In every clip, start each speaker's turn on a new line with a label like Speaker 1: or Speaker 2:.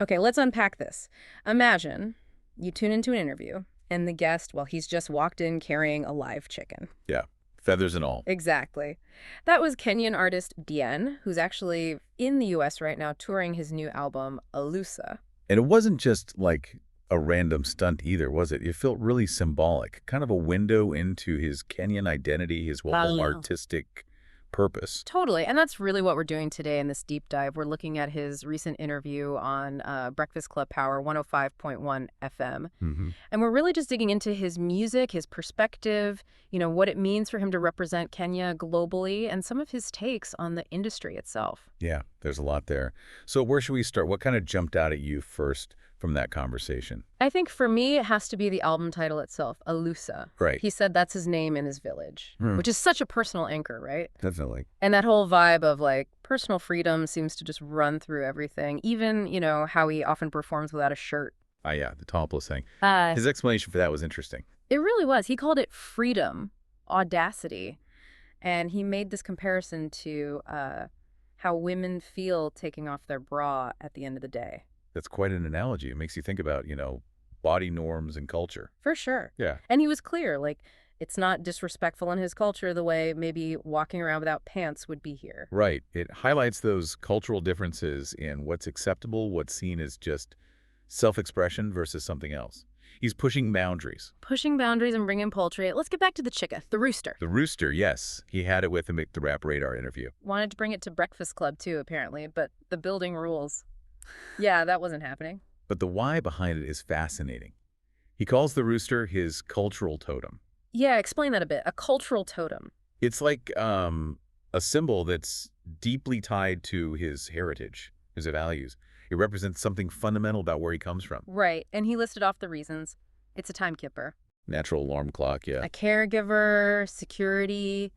Speaker 1: Okay, let's unpack this. Imagine you tune into an interview, and the guest, well, he's just walked in carrying a live chicken.
Speaker 2: Yeah, feathers and all.
Speaker 1: Exactly. That was Kenyan artist Bien, who's actually in the US right now touring his new album, Alusa.
Speaker 2: And it wasn't just like a random stunt either, was it? It felt really symbolic, kind of a window into his Kenyan identity, his whole artistic purpose.
Speaker 1: Totally. And that's really what we're doing today in this deep dive. We're looking at his recent interview on Breakfast Club Power 105.1 FM. And we're really just digging into his music, his perspective, what it means for him to represent Kenya globally, and some of his takes on the industry itself.
Speaker 2: Yeah, there's a lot there. So where should we start? What kind of jumped out at you first from that conversation?
Speaker 1: I think for me, it has to be the album title itself, Alusa.
Speaker 2: Right.
Speaker 1: He said that's his name in his village, which is such a personal anchor, right?
Speaker 2: Definitely.
Speaker 1: And that whole vibe of like personal freedom seems to just run through everything, even, how he often performs without a shirt.
Speaker 2: Yeah, the topless thing.
Speaker 1: Uh,
Speaker 2: His explanation for that was interesting.
Speaker 1: It really was. He called it freedom, audacity. And he made this comparison to how women feel taking off their bra at the end of the day.
Speaker 2: That's quite an analogy. It makes you think about, body norms and culture.
Speaker 1: For sure.
Speaker 2: Yeah.
Speaker 1: And he was clear, like, it's not disrespectful in his culture the way maybe walking around without pants would be here.
Speaker 2: Right. It highlights those cultural differences in what's acceptable, what's seen as just self-expression versus something else. He's pushing boundaries.
Speaker 1: Pushing boundaries and bringing poultry. Let's get back to the chicken, the rooster.
Speaker 2: The rooster, yes. He had it with him at the Rap Radar interview.
Speaker 1: Wanted to bring it to Breakfast Club, too, apparently, but the building rules. Yeah, that wasn't happening.
Speaker 2: But the why behind it is fascinating. He calls the rooster his cultural totem.
Speaker 1: Yeah, explain that a bit. A cultural totem.
Speaker 2: It's like a symbol that's deeply tied to his heritage, his values. It represents something fundamental about where he comes from.
Speaker 1: Right, and he listed off the reasons. It's a timekeeper.
Speaker 2: Natural alarm clock, yeah.
Speaker 1: A caregiver, security,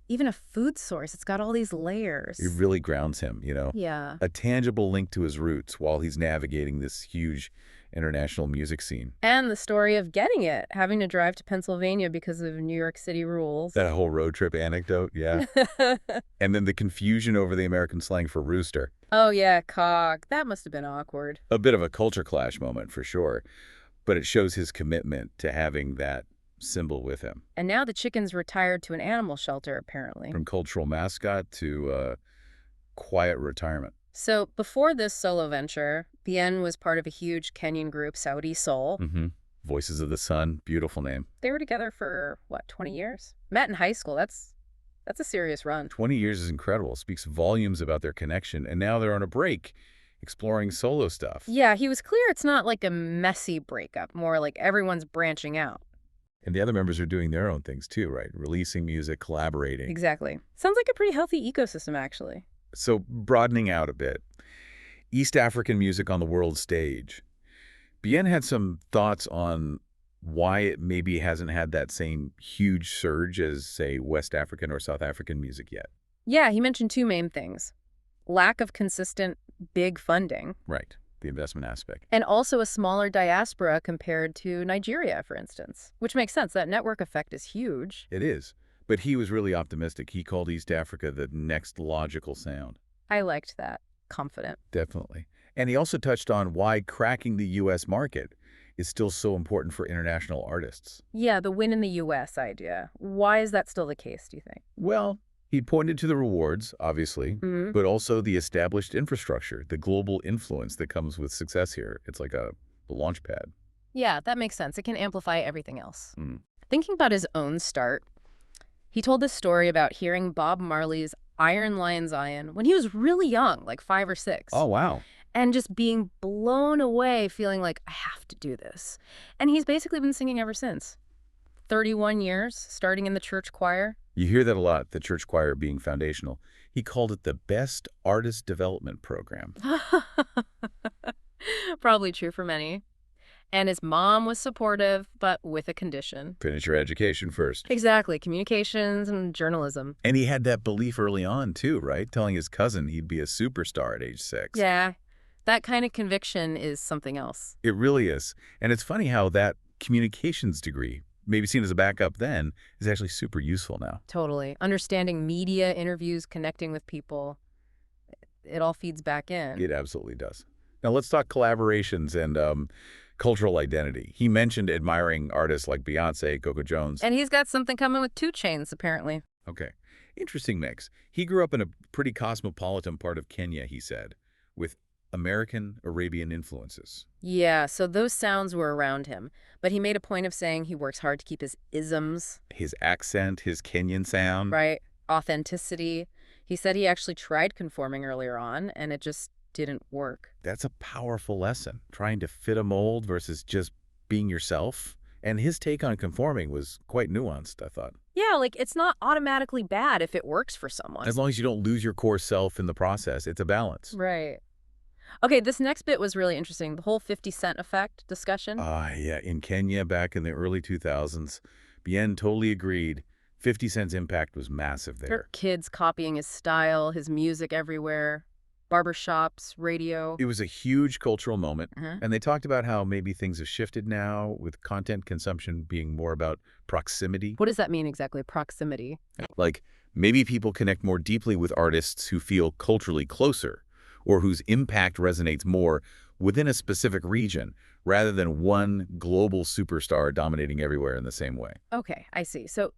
Speaker 1: even a food source. It's got all these layers.
Speaker 2: It really grounds him,
Speaker 1: Yeah.
Speaker 2: A tangible link to his roots while he's navigating this huge international music scene.
Speaker 1: And the story of getting it, having to drive to Pennsylvania because of New York City rules.
Speaker 2: That whole road trip anecdote, yeah. And then the confusion over the American slang for rooster.
Speaker 1: Oh, yeah, cock. That must have been awkward.
Speaker 2: A bit of a culture clash moment for sure, but it shows his commitment to having that symbol with him.
Speaker 1: And now the chicken's retired to an animal shelter, apparently.
Speaker 2: From cultural mascot to quiet retirement.
Speaker 1: So before this solo venture, Bien was part of a huge Kenyan group, Saudi Soul.
Speaker 2: Voices of the Sun, beautiful name.
Speaker 1: They were together for, 20 years? Met in high school. That's a serious run.
Speaker 2: 20 years is incredible. Speaks volumes about their connection. And now they're on a break, exploring solo stuff.
Speaker 1: Yeah, he was clear it's not like a messy breakup, more like everyone's branching out.
Speaker 2: And the other members are doing their own things too, right? Releasing music, collaborating.
Speaker 1: Exactly. Sounds like a pretty healthy ecosystem, actually.
Speaker 2: So broadening out a bit, East African music on the world stage. Bien had some thoughts on why it maybe hasn't had that same huge surge as, say, West African or South African music yet.
Speaker 1: Yeah, he mentioned two main things. Lack of consistent, big funding.
Speaker 2: Right, the investment aspect.
Speaker 1: And also a smaller diaspora compared to Nigeria, for instance. Which makes sense. That network effect is huge.
Speaker 2: It is. But he was really optimistic. He called East Africa the next logical sound.
Speaker 1: I liked that. Confident.
Speaker 2: Definitely. And he also touched on why cracking the U.S. market is still so important for international artists.
Speaker 1: Yeah, the win in the U.S. idea. Why is that still the case, do you think?
Speaker 2: Well, he pointed to the rewards, obviously, but also the established infrastructure, the global influence that comes with success here. It's like a launch pad.
Speaker 1: Yeah, that makes sense. It can amplify everything else. Thinking about his own start, he told this story about hearing Bob Marley's Iron Lion Zion when he was really young, like 5 or 6.
Speaker 2: Oh, wow.
Speaker 1: And just being blown away, feeling like, I have to do this. And he's basically been singing ever since. 31 years, starting in the church choir.
Speaker 2: You hear that a lot, the church choir being foundational. He called it the best artist development program.
Speaker 1: Probably true for many. And his mom was supportive, but with a condition.
Speaker 2: Finish your education first.
Speaker 1: Exactly. Communications and journalism.
Speaker 2: And he had that belief early on, too, right? Telling his cousin he'd be a superstar at age 6.
Speaker 1: Yeah. That kind of conviction is something else.
Speaker 2: It really is. And it's funny how that communications degree, maybe seen as a backup then, is actually super useful now.
Speaker 1: Totally. Understanding media, interviews, connecting with people, it all feeds back in.
Speaker 2: It absolutely does. Now let's talk collaborations and cultural identity. He mentioned admiring artists like Beyonce, Coco Jones.
Speaker 1: And he's got something coming with 2 Chainz, apparently.
Speaker 2: Okay. Interesting mix. He grew up in a pretty cosmopolitan part of Kenya, he said, with American Arabian influences.
Speaker 1: Yeah, so those sounds were around him. But he made a point of saying he works hard to keep his isms,
Speaker 2: His accent, his Kenyan sound.
Speaker 1: right? Authenticity. He said he actually tried conforming earlier on, and it just didn't work.
Speaker 2: That's a powerful lesson, trying to fit a mold versus just being yourself. And his take on conforming was quite nuanced, I thought.
Speaker 1: Yeah, like it's not automatically bad if it works for someone.
Speaker 2: As long as you don't lose your core self in the process, it's a balance.
Speaker 1: Right. Okay, this next bit was really interesting. The whole 50 Cent effect discussion.
Speaker 2: Yeah, in Kenya back in the early 2000s, Bien totally agreed. 50 Cent's impact was massive
Speaker 1: There
Speaker 2: there.
Speaker 1: are kids copying his style, his music everywhere, barbershops, radio.
Speaker 2: It was a huge cultural moment,
Speaker 1: Mhm.
Speaker 2: and they talked about how maybe things have shifted now with content consumption being more about proximity.
Speaker 1: What does that mean exactly? Proximity.
Speaker 2: Like, maybe people connect more deeply with artists who feel culturally closer or whose impact resonates more within a specific region rather than one global superstar dominating everywhere in the same way.
Speaker 1: Okay, I see. So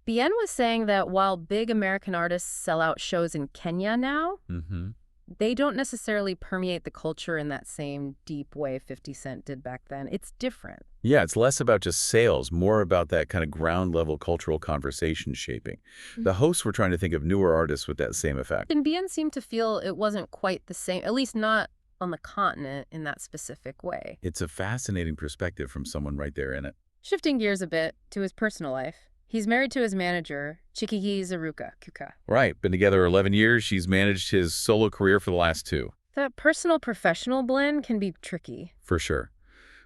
Speaker 1: Bien was saying that while big American artists sell out shows in Kenya now,
Speaker 2: Mm-hmm.
Speaker 1: they don't necessarily permeate the culture in that same deep way 50 Cent did back then. It's different.
Speaker 2: Yeah, it's less about just sales, more about that kind of ground-level cultural conversation shaping. The hosts were trying to think of newer artists with that same effect.
Speaker 1: And Bien seemed to feel it wasn't quite the same, at least not on the continent in that specific way.
Speaker 2: It's a fascinating perspective from someone right there in it.
Speaker 1: Shifting gears a bit to his personal life, he's married to his manager, Chikiki Zaruka Kuka.
Speaker 2: Right, been together 11 years. She's managed his solo career for the last 2.
Speaker 1: That personal-professional blend can be tricky.
Speaker 2: For sure.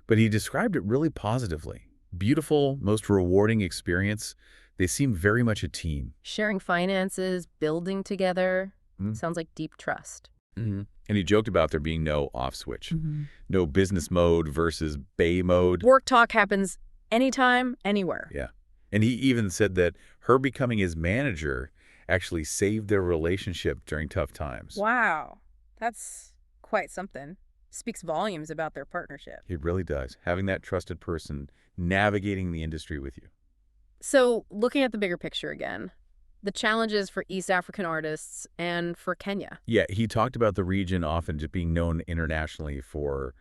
Speaker 2: But he described it really positively. Beautiful, most rewarding experience. They seem very much a team.
Speaker 1: Sharing finances, building together,
Speaker 2: Mm.
Speaker 1: sounds like deep trust.
Speaker 2: Mm-hmm. And he joked about there being no off switch. No business mode versus bay mode.
Speaker 1: Work talk happens anytime, anywhere.
Speaker 2: Yeah. And he even said that her becoming his manager actually saved their relationship during tough times.
Speaker 1: Wow, that's quite something. Speaks volumes about their partnership.
Speaker 2: It really does. Having that trusted person navigating the industry with you.
Speaker 1: So, looking at the bigger picture again, the challenges for East African artists and for Kenya.
Speaker 2: Yeah, he talked about the region often just being known internationally for,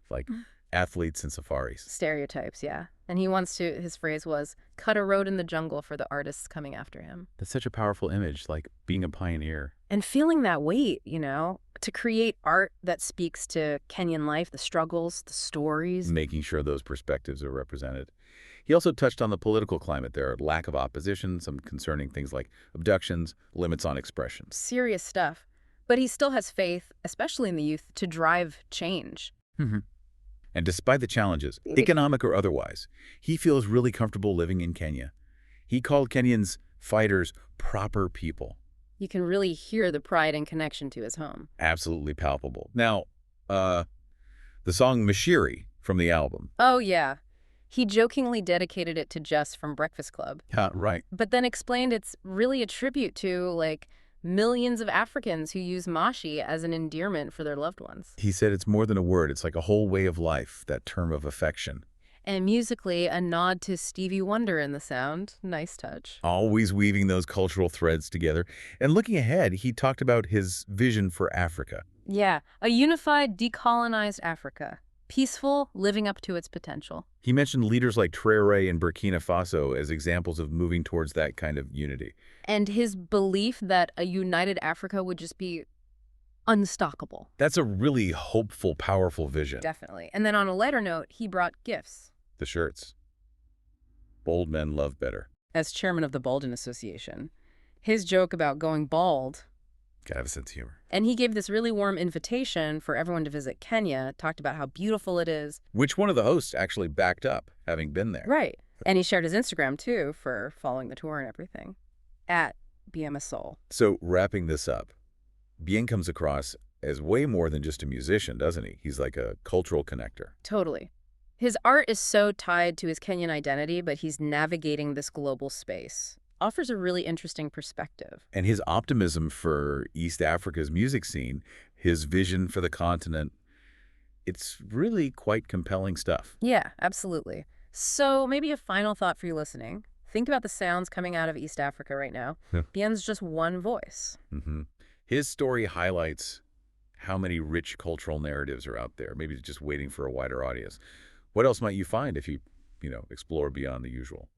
Speaker 2: like, athletes and safaris.
Speaker 1: Stereotypes, yeah. And he wants to, his phrase was, cut a road in the jungle for the artists coming after him.
Speaker 2: That's such a powerful image, like being a pioneer.
Speaker 1: And feeling that weight, to create art that speaks to Kenyan life, the struggles, the stories.
Speaker 2: Making sure those perspectives are represented. He also touched on the political climate there, lack of opposition, some concerning things like abductions, limits on expression.
Speaker 1: Serious stuff. But he still has faith, especially in the youth, to drive change.
Speaker 2: And despite the challenges, economic or otherwise, he feels really comfortable living in Kenya. He called Kenyans fighters proper people.
Speaker 1: You can really hear the pride and connection to his home.
Speaker 2: Absolutely palpable. Now, the song Mashiri from the album.
Speaker 1: Oh, yeah. He jokingly dedicated it to Jess from Breakfast Club.
Speaker 2: Yeah, right.
Speaker 1: But then explained it's really a tribute to, millions of Africans who use mashi as an endearment for their loved ones.
Speaker 2: He said it's more than a word. It's like a whole way of life, that term of affection.
Speaker 1: And musically, a nod to Stevie Wonder in the sound. Nice touch.
Speaker 2: Always weaving those cultural threads together. And looking ahead, he talked about his vision for Africa.
Speaker 1: Yeah, a unified, decolonized Africa. Peaceful, living up to its potential.
Speaker 2: He mentioned leaders like Traoré in Burkina Faso as examples of moving towards that kind of unity.
Speaker 1: And his belief that a united Africa would just be unstoppable.
Speaker 2: That's a really hopeful, powerful vision.
Speaker 1: Definitely. And then on a lighter note, he brought gifts.
Speaker 2: The shirts. Bold men love better.
Speaker 1: As chairman of the Baldwin Association, his joke about going bald.
Speaker 2: Gotta have a sense of humor.
Speaker 1: And he gave this really warm invitation for everyone to visit Kenya, talked about how beautiful it is.
Speaker 2: Which one of the hosts actually backed up, having been there?
Speaker 1: Right. And he shared his Instagram, too, for following the tour and everything. At BMSOul.
Speaker 2: So, wrapping this up, Bien comes across as way more than just a musician, doesn't he? He's like a cultural connector.
Speaker 1: Totally. His art is so tied to his Kenyan identity, but he's navigating this global space. Offers a really interesting perspective.
Speaker 2: And his optimism for East Africa's music scene, his vision for the continent, It's really quite compelling stuff.
Speaker 1: Yeah, absolutely. So maybe a final thought for you listening. Think about the sounds coming out of East Africa right now.
Speaker 2: Yeah.
Speaker 1: Bien's just one voice.
Speaker 2: hmm His story highlights how many rich cultural narratives are out there, maybe just waiting for a wider audience. What else might you find if you explore beyond the usual?